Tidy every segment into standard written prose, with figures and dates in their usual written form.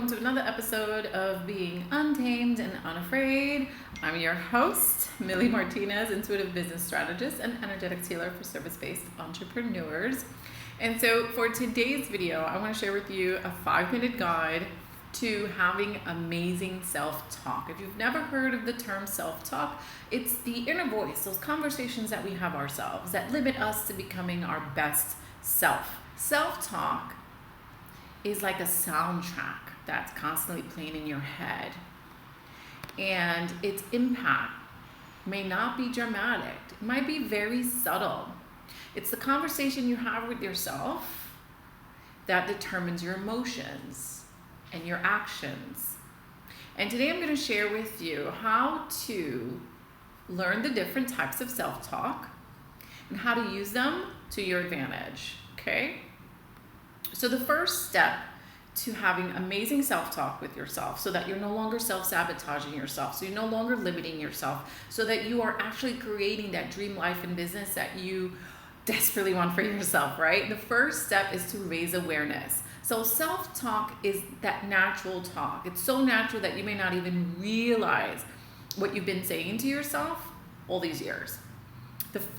welcome to another episode of Being Untamed and Unafraid. I'm your host, Millie Martinez, intuitive business strategist and energetics healer for service-based entrepreneurs. And so for today's video, I want to share with you a 5-minute guide to having amazing self-talk. If you've never heard of the term self-talk, it's the inner voice, those conversations that we have ourselves that limit us to becoming our best self. Self-talk is like a soundtrack that's constantly playing in your head, and its impact may not be dramatic. It might be very subtle. It's the conversation you have with yourself that determines your emotions and your actions. And today I'm going to share with you how to learn the different types of self-talk and how to use them to your advantage. Okay? So the first step to having amazing self-talk with yourself, so that you're no longer self-sabotaging yourself, so you're no longer limiting yourself, so that you are actually creating that dream life and business that you desperately want for yourself, right? The first step is to raise awareness. So self-talk is that natural talk. It's so natural that you may not even realize what you've been saying to yourself all these years.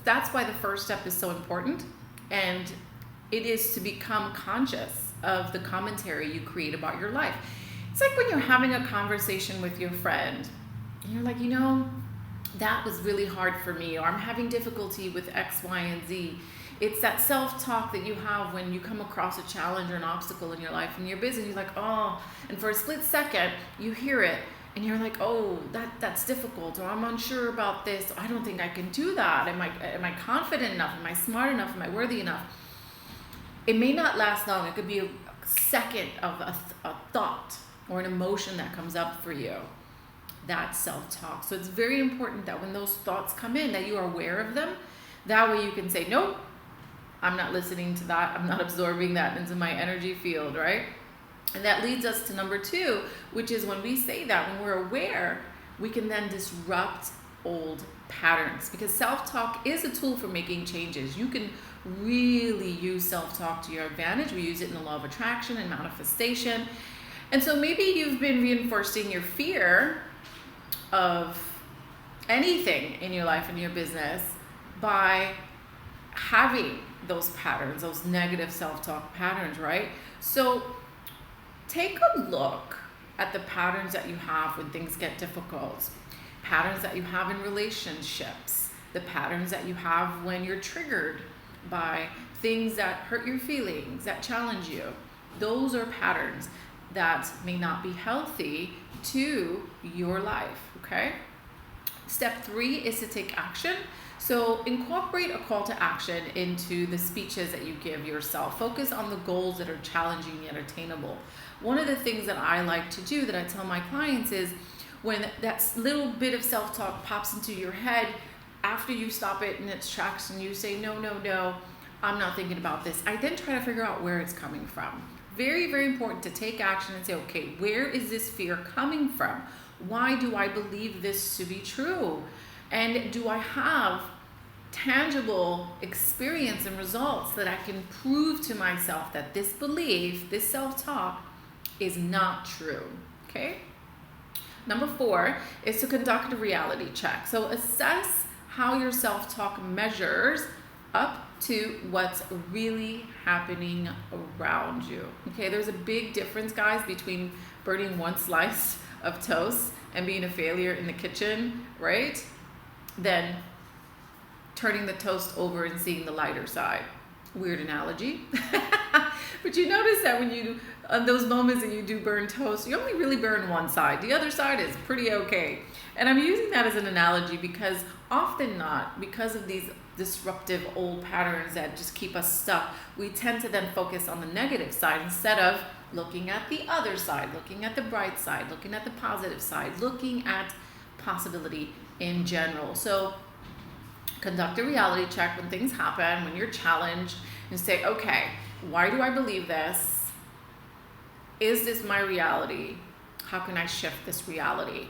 That's why the first step is so important, and it is to become conscious of the commentary you create about your life. It's like when you're having a conversation with your friend, and you're like, that was really hard for me, or I'm having difficulty with X, Y, and Z. It's that self-talk that you have when you come across a challenge or an obstacle in your life and you're busy, you're like, and for a split second, you hear it, and you're like, that's difficult, or I'm unsure about this, I don't think I can do that, am I confident enough, am I smart enough, am I worthy enough? It may not last long. It could be a second of a thought or an emotion that comes up for you. That's self-talk. So it's very important that when those thoughts come in, that you are aware of them. That way you can say, nope, I'm not listening to that. I'm not absorbing that into my energy field, right? And that leads us to number 2, which is when we say that, when we're aware, we can then disrupt old patterns, because self-talk is a tool for making changes. You can really use self-talk to your advantage. We use it in the law of attraction and manifestation. And so maybe you've been reinforcing your fear of anything in your life and your business by having those patterns, those negative self-talk patterns, right? So take a look at the patterns that you have when things get difficult, patterns that you have in relationships, the patterns that you have when you're triggered by things that hurt your feelings, that challenge you. Those are patterns that may not be healthy to your life, okay? Step 3 is to take action. So incorporate a call to action into the speeches that you give yourself. Focus on the goals that are challenging yet attainable. One of the things that I like to do, that I tell my clients, is when that little bit of self-talk pops into your head, after you stop it in its tracks and you say, no, I'm not thinking about this, I then try to figure out where it's coming from. Very, very important to take action and say, okay, where is this fear coming from? Why do I believe this to be true? And do I have tangible experience and results that I can prove to myself that this belief, this self-talk, is not true, okay? Number 4 is to conduct a reality check. So assess how your self-talk measures up to what's really happening around you. Okay, there's a big difference, guys, between burning one slice of toast and being a failure in the kitchen, right? Then turning the toast over and seeing the lighter side. Weird analogy. But you notice that when you, on those moments that you do burn toast, you only really burn one side. The other side is pretty okay. And I'm using that as an analogy because often not, because of these disruptive old patterns that just keep us stuck, we tend to then focus on the negative side instead of looking at the other side, looking at the bright side, looking at the positive side, looking at possibility in general. So conduct a reality check when things happen, when you're challenged, and say, okay, why do I believe this? Is this my reality? How can I shift this reality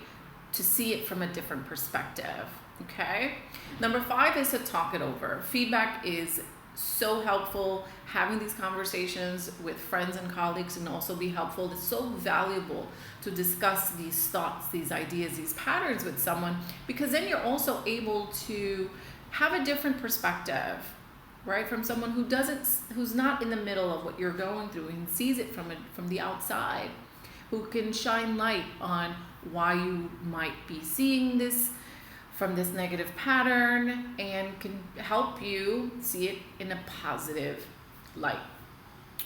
to see it from a different perspective? Okay. Number 5 is to talk it over. Feedback is so helpful. Having these conversations with friends and colleagues can also be helpful. It's so valuable to discuss these thoughts, these ideas, these patterns with someone, because then you're also able to have a different perspective, right? From someone who's not in the middle of what you're going through and sees it from the outside, who can shine light on why you might be seeing this from this negative pattern and can help you see it in a positive light.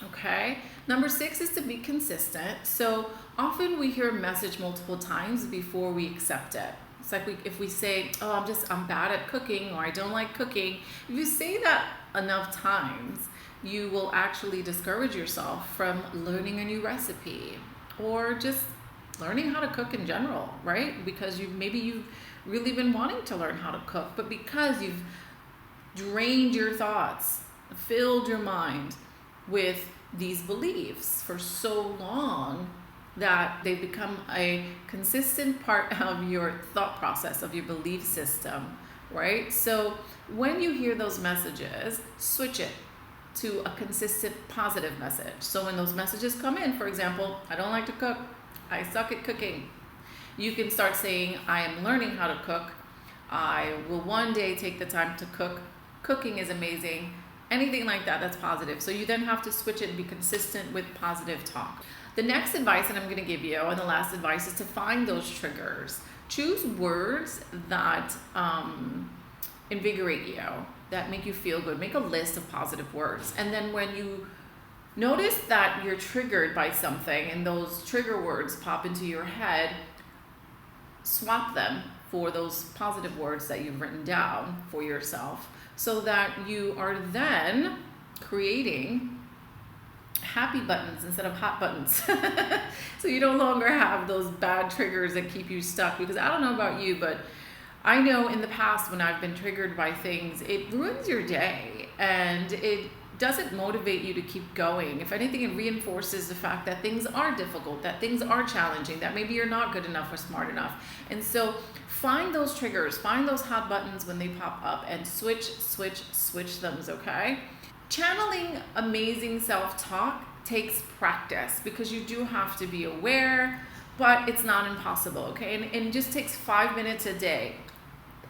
Okay. Number 6 is to be consistent. So often we hear a message multiple times before we accept it. It's like if we say, oh, I'm bad at cooking, or I don't like cooking. If you say that enough times, you will actually discourage yourself from learning a new recipe or just learning how to cook in general, right? Because you've really been wanting to learn how to cook, but because you've drained your thoughts, filled your mind with these beliefs for so long that they've become a consistent part of your thought process, of your belief system, right? So when you hear those messages, switch it to a consistent positive message. So when those messages come in, for example, I don't like to cook, I suck at cooking, you can start saying, I am learning how to cook, I will one day take the time to cook, cooking is amazing, anything like that, that's positive. So you then have to switch it and be consistent with positive talk. The next advice that I'm going to give you, and the last advice, is to find those triggers. Choose words that invigorate you, that make you feel good. Make a list of positive words. And then when you notice that you're triggered by something and those trigger words pop into your head, swap them for those positive words that you've written down for yourself, so that you are then creating happy buttons instead of hot buttons. So you no longer have those bad triggers that keep you stuck. Because I don't know about you, but I know in the past when I've been triggered by things, it ruins your day and it doesn't motivate you to keep going. If anything, it reinforces the fact that things are difficult, that things are challenging, that maybe you're not good enough or smart enough. And so find those triggers, find those hot buttons when they pop up, and switch them, okay? Channeling amazing self-talk takes practice, because you do have to be aware, but it's not impossible, okay? And it just takes 5 minutes a day.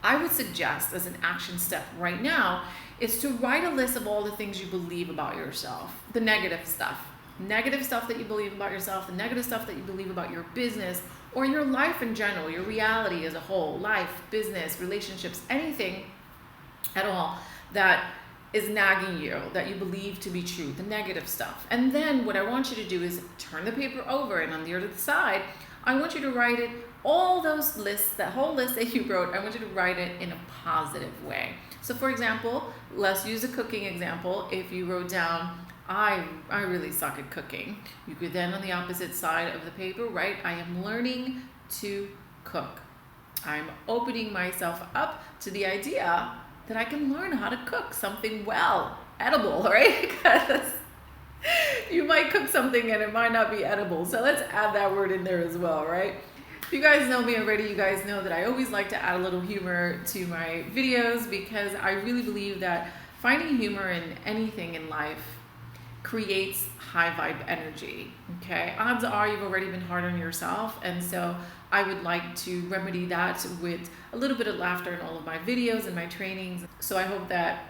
I would suggest, as an action step right now, is to write a list of all the things you believe about yourself, the negative stuff that you believe about yourself, the negative stuff that you believe about your business or your life in general, your reality as a whole, life, business, relationships, anything at all that is nagging you, that you believe to be true, the negative stuff. And then what I want you to do is turn the paper over, and on the other side, I want you to write it, all those lists, that whole list that you wrote, I want you to write it in a positive way. So for example, let's use a cooking example. If you wrote down, I really suck at cooking, you could then on the opposite side of the paper write, I am learning to cook. I'm opening myself up to the idea that I can learn how to cook something well, edible, right? Because you might cook something and it might not be edible. So let's add that word in there as well, right? If you guys know me already, you guys know that I always like to add a little humor to my videos, because I really believe that finding humor in anything in life creates high vibe energy, okay? Odds are you've already been hard on yourself, and so I would like to remedy that with a little bit of laughter in all of my videos and my trainings. So I hope that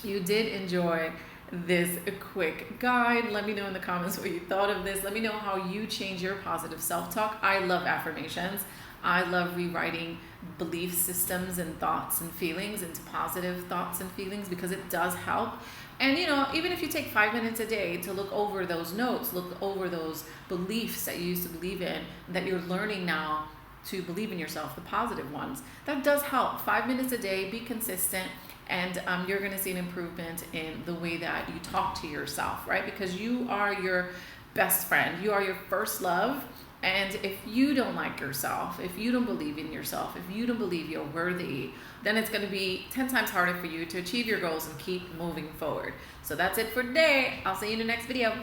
you did enjoy this quick guide. Let me know in the comments what you thought of this. Let me know how you change your positive self-talk. I love affirmations. I love rewriting belief systems and thoughts and feelings into positive thoughts and feelings, because it does help. And you know, even if you take 5 minutes a day to look over those notes, look over those beliefs that you used to believe in, that you're learning now to believe in yourself, the positive ones, that does help. 5 minutes a day, be consistent, and you're going to see an improvement in the way that you talk to yourself, right? Because you are your best friend. You are your first love. And if you don't like yourself, if you don't believe in yourself, if you don't believe you're worthy, then it's going to be 10 times harder for you to achieve your goals and keep moving forward. So that's it for today. I'll see you in the next video.